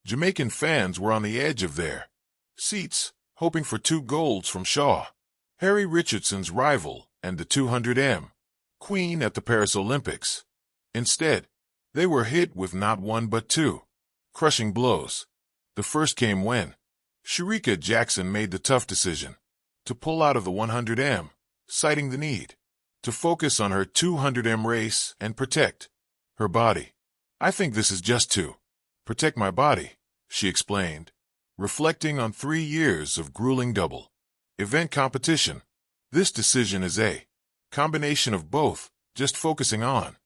Jamaican fans were on the edge of their seats, hoping for 2 golds from Sha'Carri Richardson's rival and the 200m queen at the Paris Olympics. Instead, they were hit with not one but 2 crushing blows. The first came when Shericka Jackson made the tough decision to pull out of the 100m, citing the need to focus on her 200m race and protect her body. "I think this is just to protect my body," she explained, reflecting on 3 years of grueling double event competition. "This decision is a combination of both, just focusing on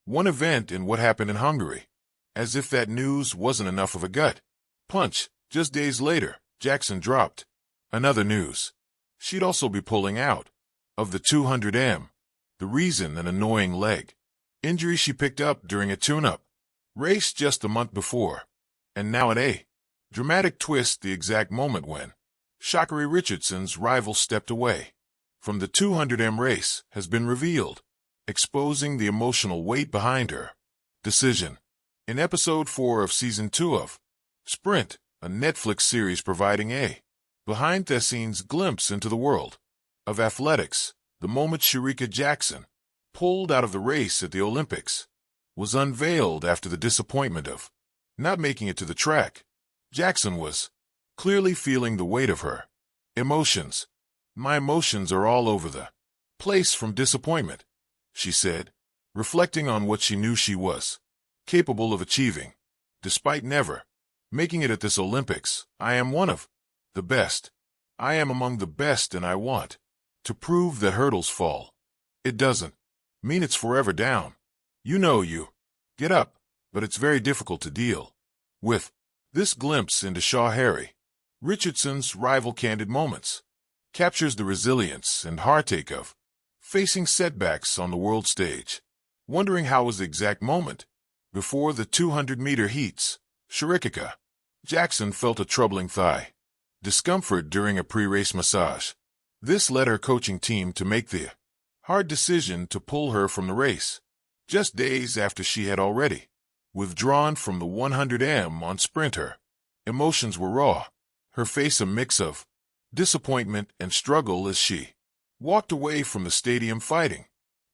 one event and what happened in Hungary." As if that news wasn't enough of a gut punch, just days later, Jackson dropped another news. She'd also be pulling out of the 200m. The reason, an annoying leg injury she picked up during a tune-up race just a month before. And now at a dramatic twist, the exact moment when Sha'Carri Richardson's rival stepped away from the 200m race has been revealed, exposing the emotional weight behind her decision. In episode 4 of season 2 of Sprint, a Netflix series providing a behind-the-scenes glimpse into the world of athletics, the moment Shericka Jackson pulled out of the race at the Olympics was unveiled after the disappointment of not making it to the track. Jackson was clearly feeling the weight of her emotions. "My emotions are all over the place from disappointment," she said, reflecting on what she knew she was capable of achieving. "Despite never making it at this Olympics, I am one of the best. I am among the best, and I want to prove that hurdles fall. It doesn't mean it's forever down. You get up, but it's very difficult to deal with." This glimpse into Sha'Carri Richardson's rival candid moments captures the resilience and heartache of facing setbacks on the world stage. Wondering how was the exact moment before the 200-meter heats, Shericka Jackson felt a troubling thigh discomfort during a pre-race massage. This led her coaching team to make the hard decision to pull her from the race, just days after she had already withdrawn from the 100m on Sprint. Her emotions were raw, her face a mix of disappointment and struggle as she walked away from the stadium fighting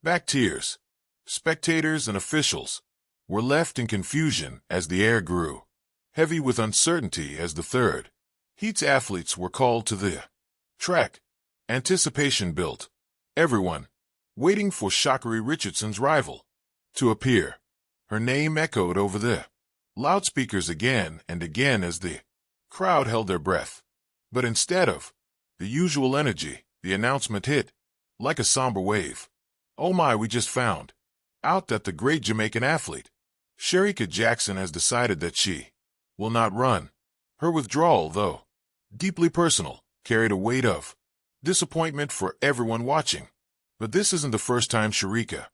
back tears. Spectators and officials were left in confusion as the air grew heavy with uncertainty as the third heat's athletes were called to the track. Anticipation built, everyone waiting for Sha'Carri Richardson's rival to appear. Her name echoed over the loudspeakers again and again as the crowd held their breath. But instead of the usual energy, the announcement hit like a somber wave. "Oh my, we just found out that the great Jamaican athlete, Shericka Jackson, has decided that she will not run." Her withdrawal, though deeply personal, carried a weight of disappointment for everyone watching. But this isn't the first time Shericka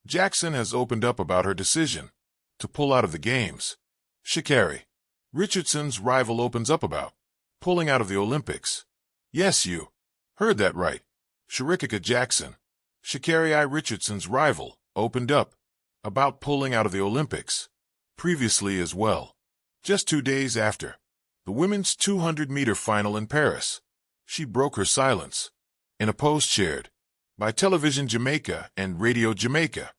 Jackson has opened up about her decision to pull out of the games. Sha'Carri Richardson's rival opens up about pulling out of the Olympics. Yes, you heard that right. Shericka Jackson, Sha'Carri Richardson's rival, opened up about pulling out of the Olympics previously as well. Just 2 days after the women's 200-meter final in Paris, she broke her silence. In a post shared by Television Jamaica and Radio Jamaica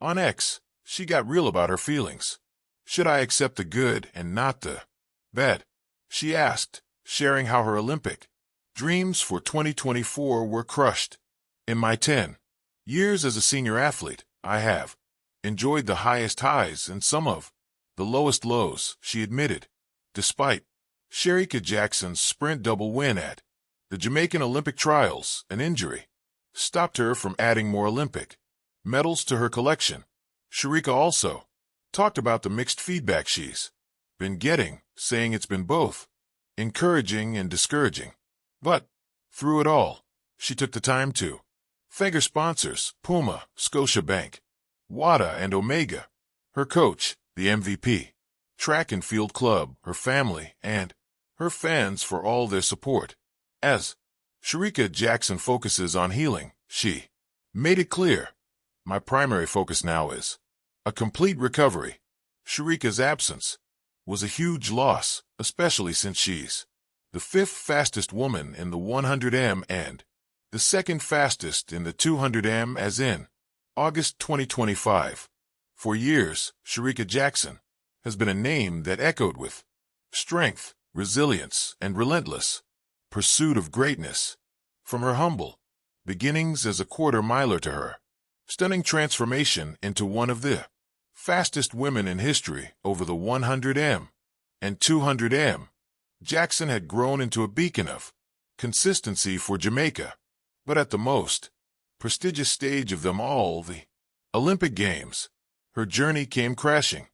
on X, she got real about her feelings. "Should I accept the good and not the bad?" she asked, sharing how her Olympic dreams for 2024 were crushed. "In my 10 years as a senior athlete, I have enjoyed the highest highs and some of the lowest lows," she admitted. Despite Shericka Jackson's sprint double win at the Jamaican Olympic trials, an injury stopped her from adding more Olympic medals to her collection. Shericka also talked about the mixed feedback she's been getting, saying it's been both encouraging and discouraging. But through it all, she took the time to thank her sponsors, Puma, Scotiabank, WADA, and Omega, her coach, the MVP, track and field club, her family, and her fans for all their support. As Shericka Jackson focuses on healing, she made it clear, "My primary focus now is a complete recovery." Shericka's absence was a huge loss, especially since she's the fifth fastest woman in the 100m and the second fastest in the 200m as in August 2025. For years, Shericka Jackson has been a name that echoed with strength, resilience, and relentless pursuit of greatness. From her humble beginnings as a quarter-miler to her stunning transformation into one of the fastest women in history over the 100m and 200m, Jackson had grown into a beacon of consistency for Jamaica. But at the most prestigious stage of them all, the Olympic Games, her journey came crashing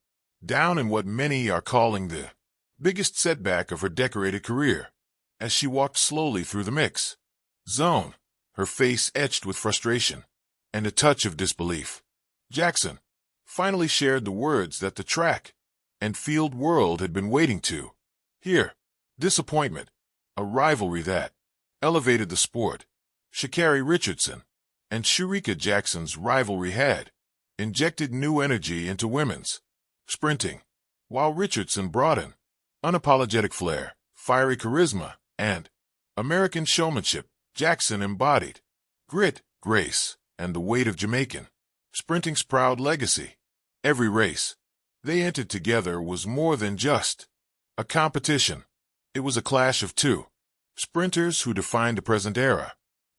down in what many are calling the biggest setback of her decorated career. As she walked slowly through the mix zone, her face etched with frustration and a touch of disbelief, Jackson finally shared the words that the track and field world had been waiting to hear. Disappointment, a rivalry that elevated the sport. Sha'Carri Richardson and Shericka Jackson's rivalry had injected new energy into women's sprinting, while Richardson brought an unapologetic flair, fiery charisma, and American showmanship. Jackson embodied grit, grace, and the weight of Jamaican sprinting's proud legacy. Every race they entered together was more than just a competition. It was a clash of two sprinters who defined the present era.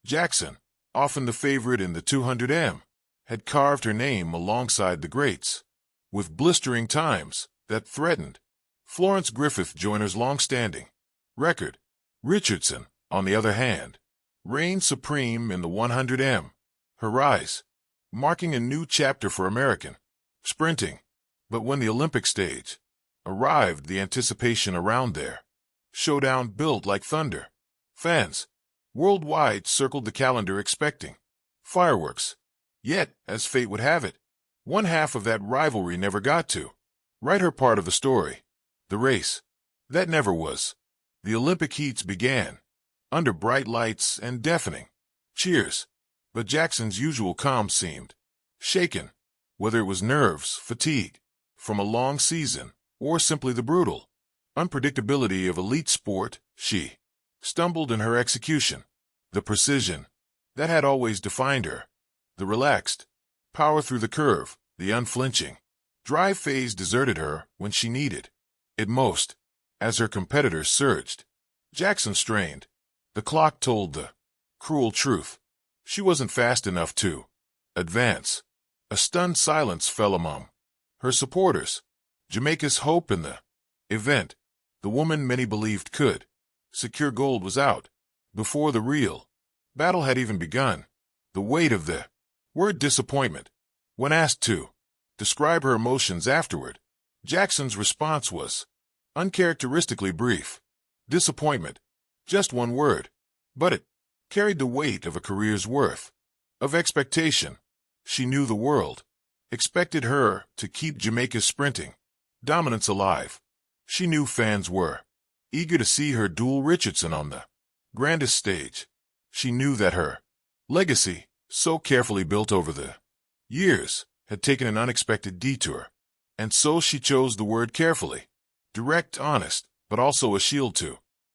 Jackson, often the favorite in the 200m, had carved her name alongside the greats, with blistering times that threatened Florence Griffith Joyner's long-standing record. Richardson, on the other hand, reigned supreme in the 100m, her rise marking a new chapter for American sprinting. But when the Olympic stage arrived, the anticipation around their showdown built like thunder. Fans worldwide circled the calendar expecting fireworks. Yet, as fate would have it, one half of that rivalry never got to write her part of the story. The race that never was. The Olympic heats began under bright lights and deafening cheers, but Jackson's usual calm seemed shaken, whether it was nerves, fatigue from a long season, or simply the brutal unpredictability of elite sport. She stumbled in her execution. The precision that had always defined her, the relaxed power through the curve, the unflinching drive phase deserted her when she needed it most. As her competitors surged, Jackson strained. The clock told the cruel truth. She wasn't fast enough to advance. A stunned silence fell among her supporters. Jamaica's hope in the event, the woman many believed could secure gold, was out before the real battle had even begun. The weight of the word disappointment. When asked to describe her emotions afterward, Jackson's response was uncharacteristically brief. Disappointment. Just one word. But it carried the weight of a career's worth of expectation. She knew the world expected her to keep Jamaica's sprinting dominance alive. She knew fans were eager to see her duel Richardson on the grandest stage. She knew that her legacy, so carefully built over the years, had taken an unexpected detour. And so she chose the word carefully. Direct, honest, but also a shield to